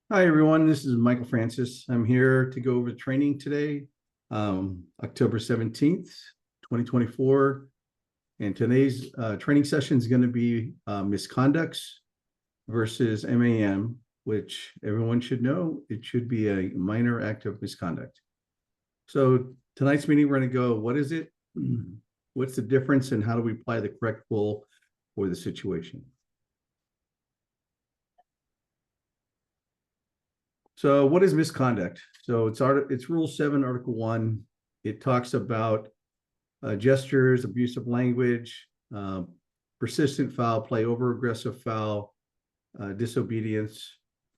Hi, everyone. This is Michael Francis. I'm here to go over training today, October 17th, 2024. And today's training session is going to be misconducts versus MAM, which everyone should know. It should be a minor act of misconduct. So tonight's meeting, we're going to go, what is it? What's the difference, and how do we apply the correct rule for the situation? So what is misconduct? So it's Rule 7, Article 1. It talks about gestures, abusive language, persistent foul play, over aggressive foul, disobedience,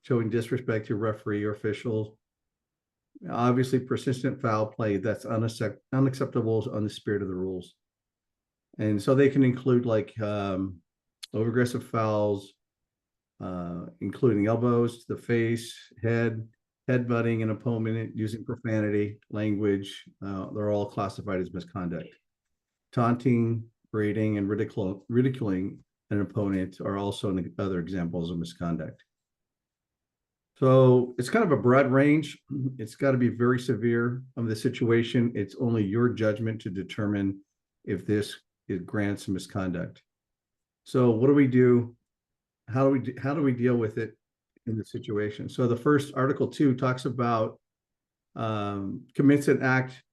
showing disrespect to referee or officials. Obviously, persistent foul play, that's unacceptable on the spirit of the rules. And so they can include like over aggressive fouls, including elbows to the face, headbutting an opponent, using profanity, language. They're all classified as misconduct. Taunting, berating, and ridiculing an opponent are also other examples of misconduct. So it's kind of a broad range. It's got to be very severe of the situation. It's only your judgment to determine if it grants misconduct. So what do we do? How do we deal with it in the situation? So the first Article 2 talks about commits an act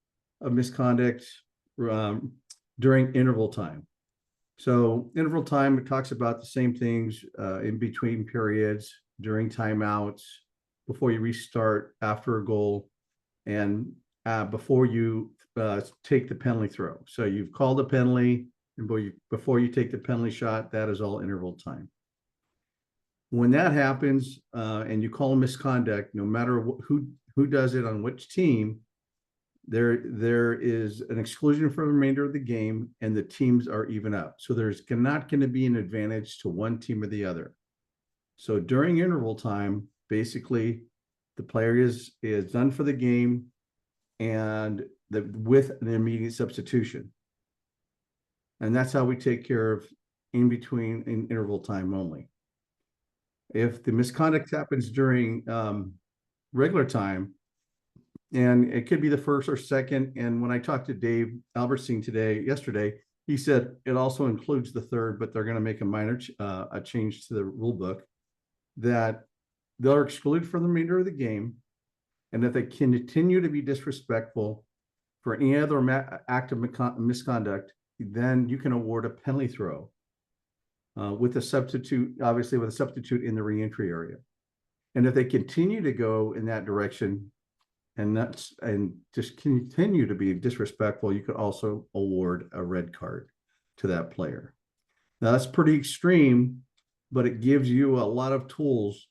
of misconduct during interval time. So interval time, it talks about the same things in between periods, during timeouts, before you restart, after a goal, and before you take the penalty throw. So you've called a penalty, and before you take the penalty shot, that is all interval time. When that happens and you call a misconduct, no matter who does it on which team, there is an exclusion for the remainder of the game, and the teams are even up. So there's not going to be an advantage to one team or the other. So during interval time, basically, the player is done for the game, and with an immediate substitution. And that's how we take care of in interval time only. If the misconduct happens during regular time, and it could be the first or second, and when I talked to Dave Albertstein yesterday, he said it also includes the third, but they're going to make a minor change to the rule book that they're excluded from the remainder of the game, and if they continue to be disrespectful for any other act of misconduct, then you can award a penalty throw with a substitute, obviously with a substitute in the reentry area. And if they continue to go in that direction and just continue to be disrespectful, you could also award a red card to that player. Now that's pretty extreme, but it gives you a lot of tools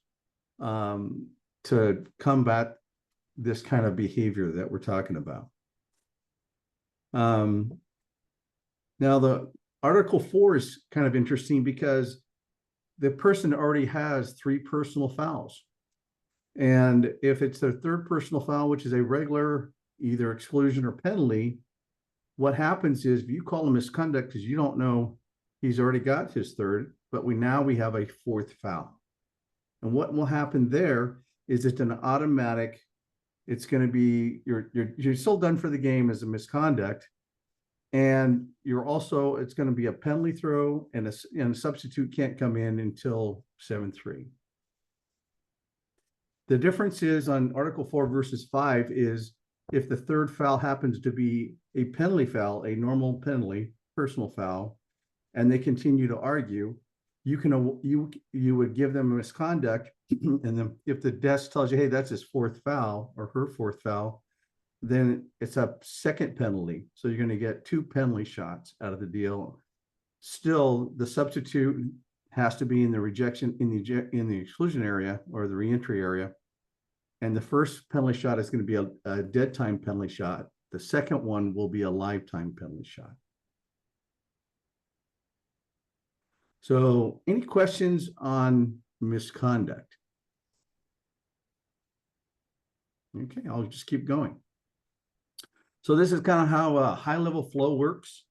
to combat this kind of behavior that we're talking about. Now the Article 4 is kind of interesting because the person already has 3 personal fouls. And if it's their third personal foul, which is a regular either exclusion or penalty, what happens is if you call him misconduct because you don't know he's already got his third, but now we have a 4th foul. And what will happen there is it's an automatic, it's going to be, you're still done for the game as a misconduct. And it's going to be a penalty throw, and a substitute can't come in until 7-3. The difference is on Article 4 versus 5 is if the third foul happens to be a penalty foul, a normal penalty, personal foul, and they continue to argue, you would give them a misconduct, and then if the desk tells you, hey, that's his 4th foul or her 4th foul, then it's a second penalty. So you're going to get 2 penalty shots out of the deal. Still, the substitute has to be in the rejection in the exclusion area or the reentry area. And the first penalty shot is going to be a dead time penalty shot. The second one will be a live time penalty shot. So any questions on misconduct? Okay, I'll just keep going. So this is kind of how a high level flow works.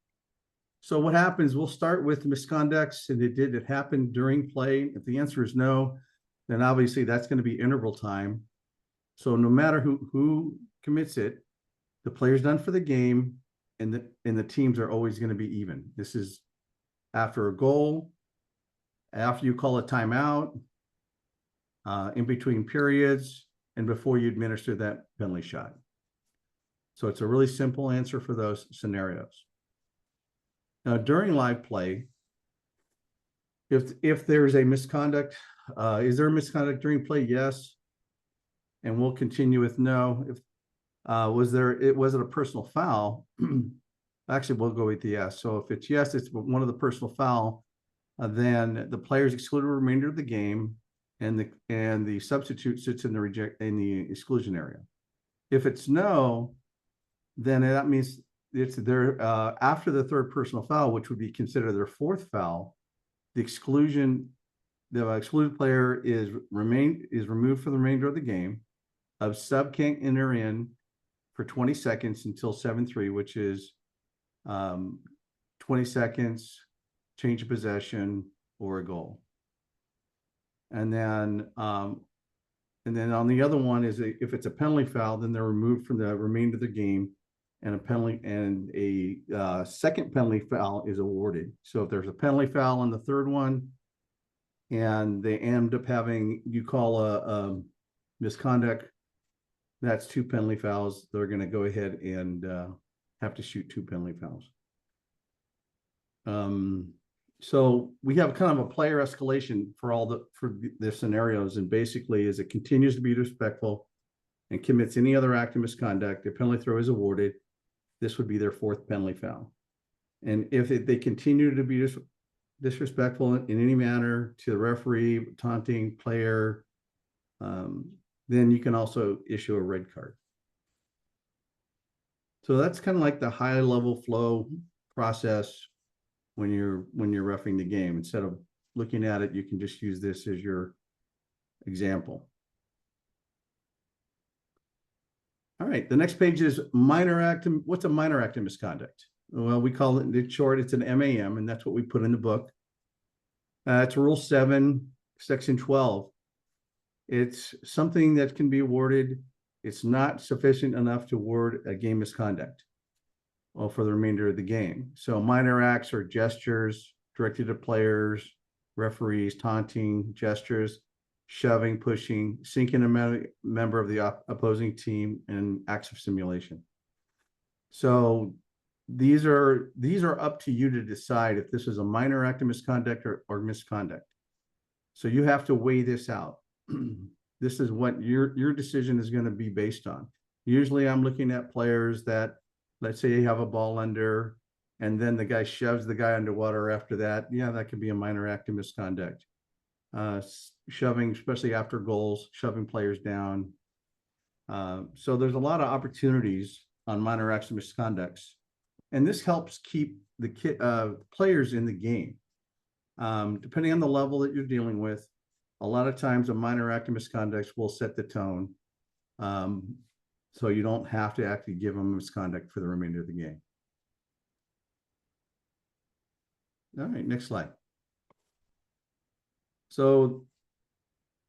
So what happens, we'll start with misconducts, and it happened during play. If the answer is no, then obviously that's going to be interval time. So no matter who commits it, the player's done for the game, and the teams are always going to be even. This is after a goal, after you call a timeout, in between periods, and before you administer that penalty shot. So it's a really simple answer for those scenarios. Now, during live play, if there's a misconduct, is there a misconduct during play? Yes. And we'll continue with no. If was it a personal foul? Actually, we'll go with the yes. So if it's yes, it's one of the personal foul, then the players excluded the remainder of the game, and the substitute sits in the exclusion area. If it's no, then that means it's their after the third personal foul, which would be considered their fourth foul. The excluded player is removed for the remainder of the game. A sub can't enter in for 20 seconds until 7-3, which is 20 seconds, change of possession, or a goal. And then on the other one is if it's a penalty foul, then they're removed from the remainder of the game, and a second penalty foul is awarded. So if there's a penalty foul on the third one, and they end up having, you call a misconduct, that's 2 penalty fouls. They're going to go ahead and have to shoot 2 penalty fouls. So we have kind of a player escalation for the scenarios, and basically, as it continues to be disrespectful and commits any other act of misconduct, the penalty throw is awarded. This would be their 4th penalty foul. And if they continue to be disrespectful in any manner to the referee, taunting player, then you can also issue a red card. So that's kind of like the high level flow process when you're refereeing the game. Instead of looking at it, you can just use this as your example. All right, the next page is minor act. What's a minor act of misconduct? Well, we call it, in short, it's an MAM, and that's what we put in the book. It's Rule 7, Section 12. It's something that can be awarded. It's not sufficient enough to award a game misconduct for the remainder of the game. So minor acts are gestures directed at players, referees, taunting, gestures, shoving, pushing, sinking a member of the opposing team, and acts of simulation. So these are up to you to decide if this is a minor act of misconduct or misconduct. So you have to weigh this out. This is what your decision is going to be based on. Usually I'm looking at players that, let's say you have a ball under, and then the guy shoves the guy underwater after that. Yeah, that could be a minor act of misconduct. Shoving, especially after goals, shoving players down. So there's a lot of opportunities on minor acts of misconducts. And this helps keep the players in the game. Depending on the level that you're dealing with, a lot of times a minor act of misconduct will set the tone. So you don't have to actually give them misconduct for the remainder of the game. All right, next slide. So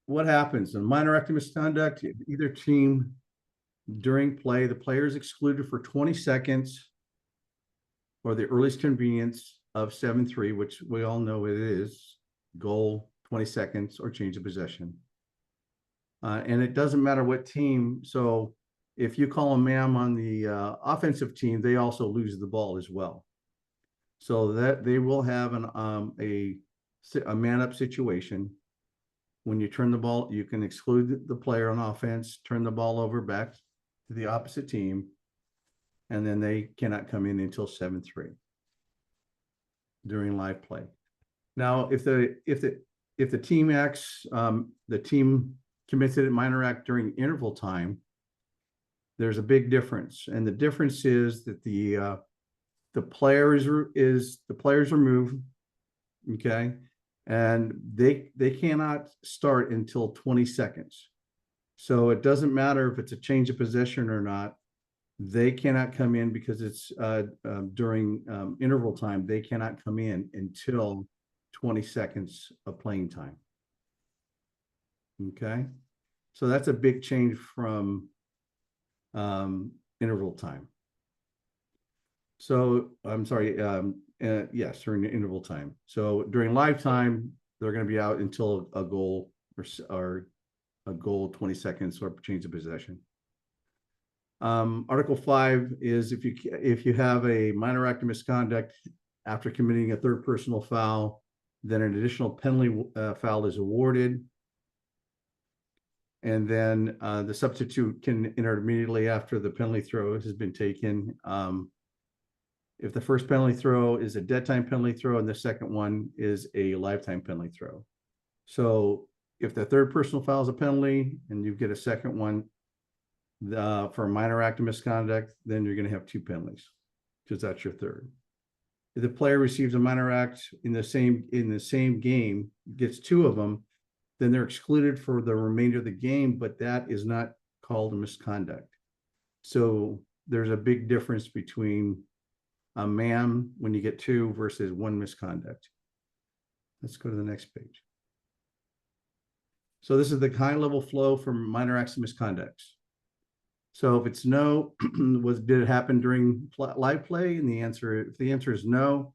what happens in minor act of misconduct? Either team during play, the player is excluded for 20 seconds or the earliest convenience of 7-3, which we all know it is, goal, 20 seconds, or change of possession. And it doesn't matter what team. So if you call a MAM on the offensive team, they also lose the ball as well. So that they will have a man-up situation. When you turn the ball, you can exclude the player on offense, turn the ball over back to the opposite team, and then they cannot come in until 7-3 during live play. Now, if the team acts, the team commits a minor act during interval time, there's a big difference, and the difference is that the player is removed, okay, and they cannot start until 20 seconds. So it doesn't matter if it's a change of possession or not. They cannot come in because it's during interval time. They cannot come in until 20 seconds of playing time. Okay, so that's a big change from interval time. So I'm sorry, yes, during the interval time. So during live time, they're going to be out until a goal or a goal 20 seconds or change of possession. Article 5 is if you have a minor act of misconduct after committing a third personal foul, then an additional penalty foul is awarded. And then the substitute can enter immediately after the penalty throw has been taken. If the first penalty throw is a dead time penalty throw and the second one is a lifetime penalty throw. So if the third personal foul is a penalty and you get a second one for a minor act of misconduct, then you're going to have two penalties because that's your third. If the player receives a minor act in the same game, gets two of them, then they're excluded for the remainder of the game, but that is not called a misconduct. So there's a big difference between a MAM when you get two versus one misconduct. Let's go to the next page. So this is the high level flow from minor acts of misconducts. So if it's no, did it happen during live play? And if the answer is no,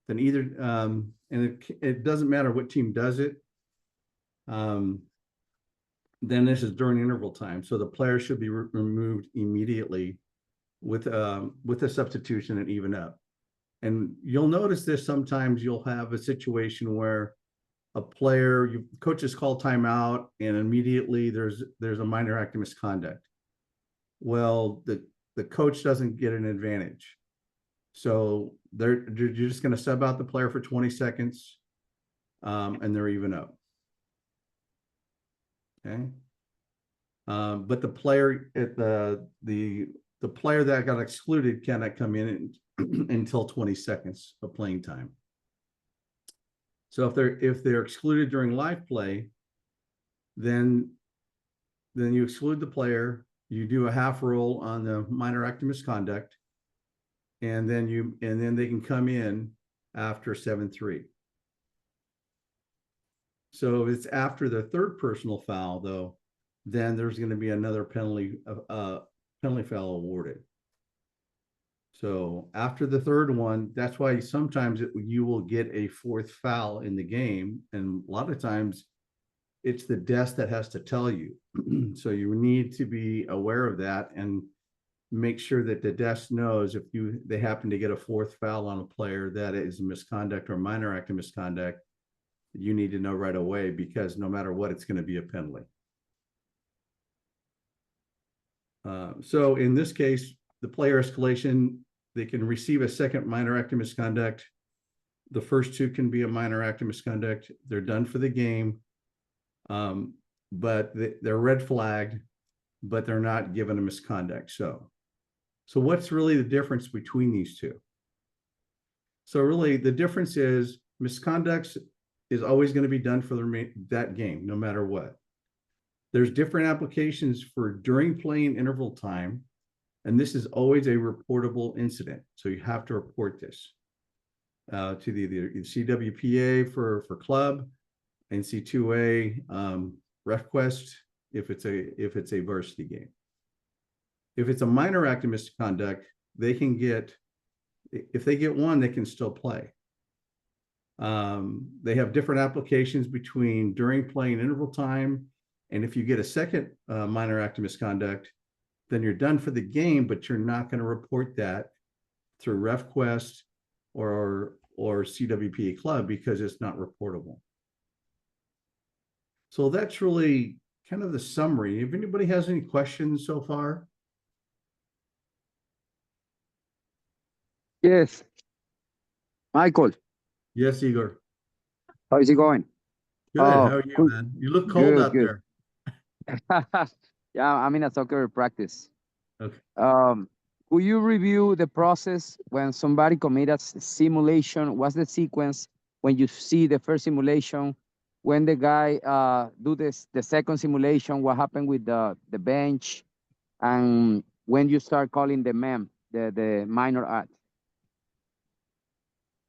then either, and it doesn't matter what team does it, then this is during interval time. So the player should be removed immediately with a substitution and even up. And you'll notice this sometimes you'll have a situation where a player, coaches call timeout and immediately there's a minor act of misconduct. Well, the coach doesn't get an advantage. So you're just going to sub out the player for 20 seconds and they're even up. Okay. But the player the player that got excluded cannot come in until 20 seconds of playing time. So if they're excluded during live play, then you exclude the player, you do a half roll on the minor act of misconduct, and then they can come in after 7-3. So if it's after the third personal foul, though, then there's going to be another penalty foul awarded. So after the third one, that's why sometimes you will get a fourth foul in the game. And a lot of times it's the desk that has to tell you. So you need to be aware of that and make sure that the desk knows if they happen to get a fourth foul on a player that is a misconduct or minor act of misconduct, you need to know right away because no matter what, it's going to be a penalty. So in this case, the player escalation, they can receive a second minor act of misconduct. The first two can be a minor act of misconduct. They're done for the game, but they're red flagged, but they're not given a misconduct. So what's really the difference between these two? So really the difference is misconduct is always going to be done for that game, no matter what. There's different applications for during playing interval time, and this is always a reportable incident. So you have to report this to the CWPA for club, and NC2A RefQuest if it's a varsity game. If it's a minor act of misconduct, they can get, if they get one, they can still play. They have different applications between during playing interval time. And if you get a second minor act of misconduct, then you're done for the game, but you're not going to report that through RefQuest or CWPA Club because it's not reportable. So that's really kind of the summary. If anybody has any questions so far. Yes. Michael. Yes, Igor. How is it going? Good. How are you, man? You look cold out there. Yeah, I'm in a soccer practice. Okay. Will you review the process when somebody commits a simulation? What's the sequence when you see the first simulation? When the guy do the second simulation, what happened with the bench? And when you start calling the MAM, the minor act?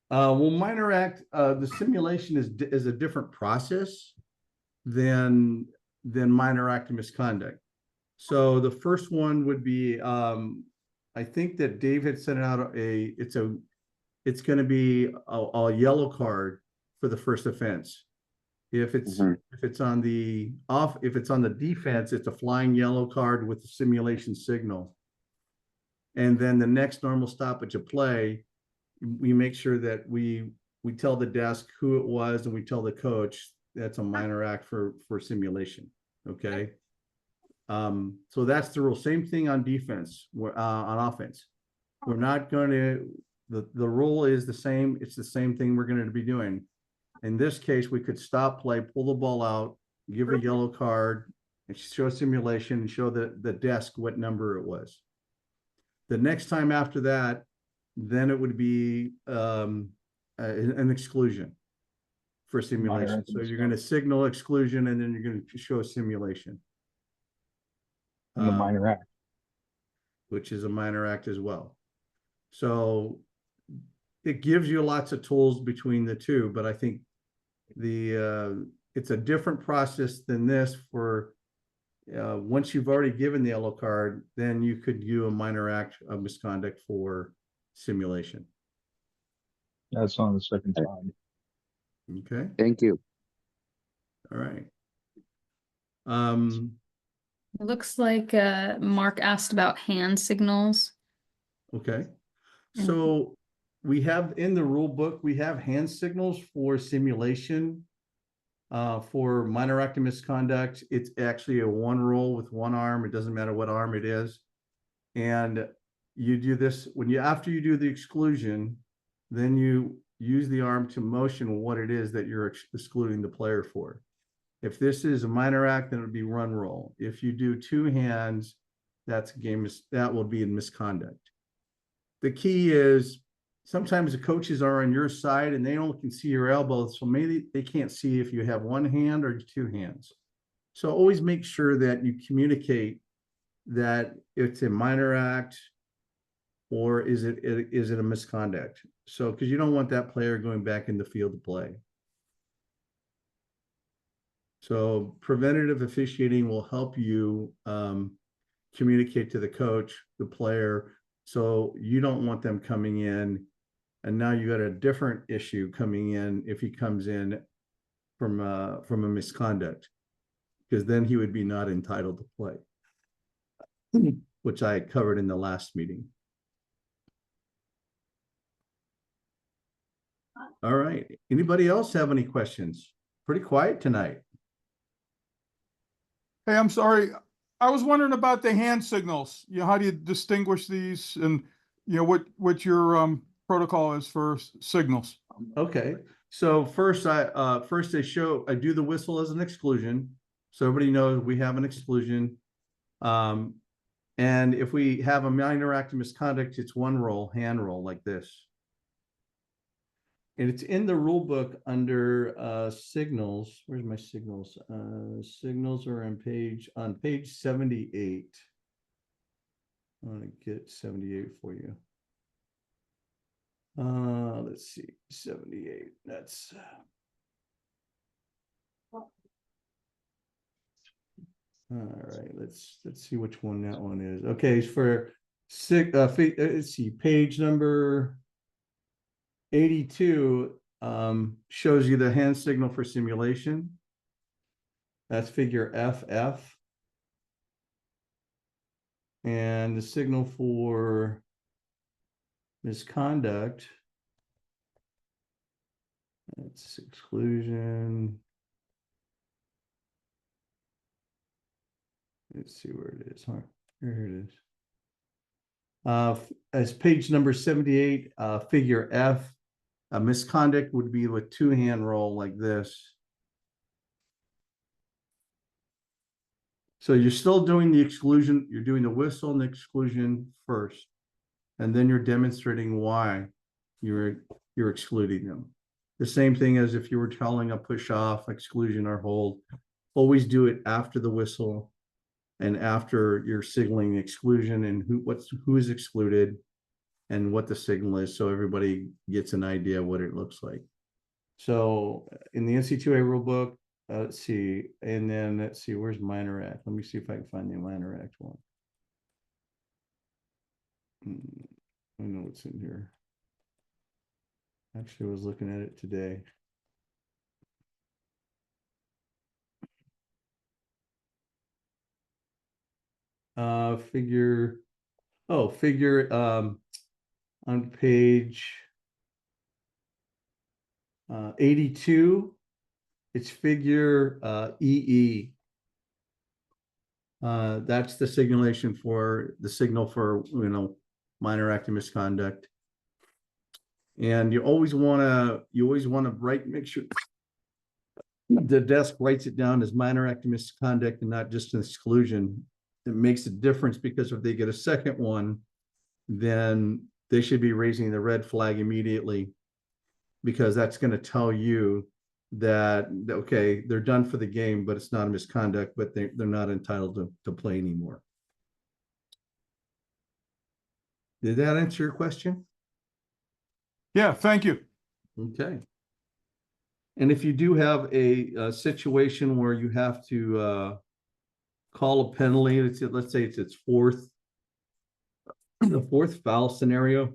Well, minor act, the simulation is a different process than then minor act of misconduct. So the first one would be, I think that Dave had sent out it's going to be a yellow card for the first offense. If it's on the defense, it's a flying yellow card with the simulation signal. And then the next normal stoppage of play, we make sure that we tell the desk who it was, and we tell the coach that's a minor act for simulation. Okay. So that's the rule. Same thing on defense. On offense, we're not going to. The rule is the same. It's the same thing we're going to be doing. In this case, we could stop play, pull the ball out, give a yellow card, and show simulation and show the desk what number it was. The next time after that, then it would be an exclusion for simulation. So you're going to signal exclusion, and then you're going to show simulation. And the minor act. Which is a minor act as well. So it gives you lots of tools between the two, but I think it's a different process than this for once you've already given the yellow card, then you could do a minor act of misconduct for simulation. That's on the second time. Okay. Thank you. All right. It looks like Mark asked about hand signals. Okay. So we have in the rule book, we have hand signals for simulation. For minor act of misconduct, it's actually a one roll with one arm. It doesn't matter what arm it is. And you do this after you do the exclusion, then you use the arm to motion what it is that you're excluding the player for. If this is a minor act, then it would be run roll. If you do two hands, that will be in misconduct. The key is sometimes the coaches are on your side and they only can see your elbow. So maybe they can't see if you have one hand or two hands. So always make sure that you communicate that it's a minor act or is it a misconduct? So, because you don't want that player going back in the field to play. So preventative officiating will help you communicate to the coach, the player, so you don't want them coming in and now you got a different issue coming in if he comes in from a misconduct, because then he would be not entitled to play, which I covered in the last meeting. All right. Anybody else have any questions? Pretty quiet tonight. Hey, I'm sorry. I was wondering about the hand signals. How do you distinguish these, and what your protocol is for signals? Okay. So first I do the whistle as an exclusion. So everybody knows we have an exclusion. And if we have a minor act of misconduct, it's one roll, hand roll like this. And it's in the rule book under signals. Where's my signals? Signals are on page 78. I want to get 78 for you. Let's see, 78. That's all right. Let's see which one that one is. Okay, for let's see, page number 82 shows you the hand signal for simulation. That's figure FF. And the signal for misconduct, that's exclusion. Let's see where it is. Here it is. As page number 78, figure F, a misconduct would be with two hand roll like this. So you're still doing the exclusion, you're doing the whistle and the exclusion first, and then you're demonstrating why you're excluding them. The same thing as if you were telling a push off, exclusion, or hold. Always do it after the whistle and after you're signaling exclusion and who is excluded and what the signal is, so everybody gets an idea what it looks like. So in the NC2A rule book, let's see, and then let's see, where's minor act? Let me see if I can find the minor act one. I know what's in here. Actually, I was looking at it today. Figure on page 82, it's figure EE. That's the signal for, minor act of misconduct. And you always want to make sure the desk writes it down as minor act of misconduct and not just an exclusion. It makes a difference, because if they get a second one, then they should be raising the red flag immediately, because that's going to tell you that, okay, they're done for the game, but it's not a misconduct, but they're not entitled to play anymore. Did that answer your question? Yeah, thank you. Okay. And if you do have a situation where you have to call a penalty, let's say it's the fourth foul scenario.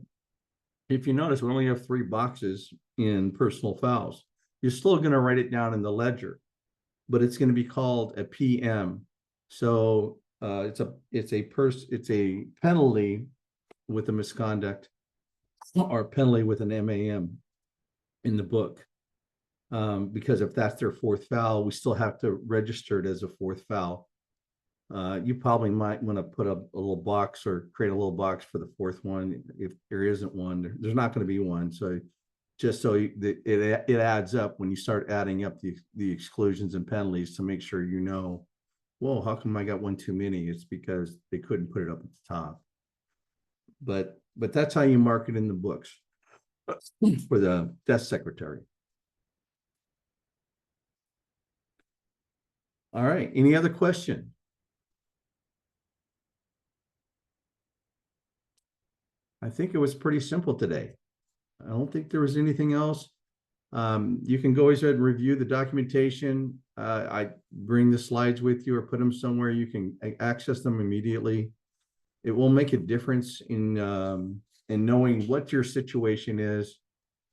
If you notice, we only have 3 boxes in personal fouls. You're still going to write it down in the ledger, but it's going to be called a PM. So it's a penalty with a misconduct, or a penalty with an MAM in the book. Because if that's their 4th foul, we still have to register it as a 4th foul. You probably might want to put a little box, or create a little box for the 4th one. If there isn't one, there's not going to be one. So just so it adds up when you start adding up the exclusions and penalties, to make sure you know, whoa, how come I got one too many? It's because they couldn't put it up at the top. But that's how you mark it in the books for the desk secretary. All right, any other question? I think it was pretty simple today. I don't think there was anything else. You can go ahead and review the documentation. I bring the slides with you, or put them somewhere you can access them immediately. It will make a difference in knowing what your situation is,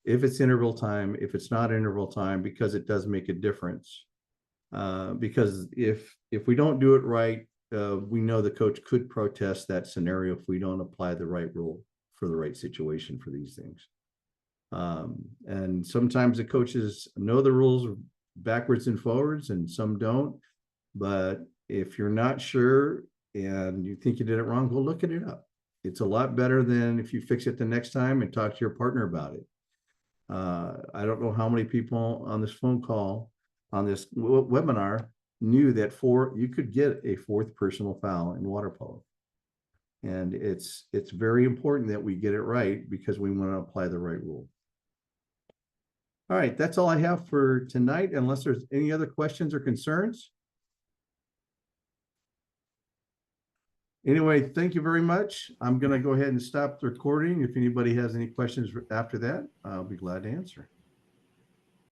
if it's interval time, if it's not interval time, because it does make a difference. Because if we don't do it right, we know the coach could protest that scenario if we don't apply the right rule for the right situation for these things. And sometimes the coaches know the rules backwards and forwards, and some don't. But if you're not sure and you think you did it wrong, go look it up. It's a lot better than if you fix it the next time and talk to your partner about it. I don't know how many people on this phone call, on this webinar, knew that you could get a 4th personal foul in water polo. And it's very important that we get it right, because we want to apply the right rule. All right, that's all I have for tonight, unless there's any other questions or concerns. Anyway, thank you very much. I'm going to go ahead and stop the recording. If anybody has any questions after that, I'll be glad to answer.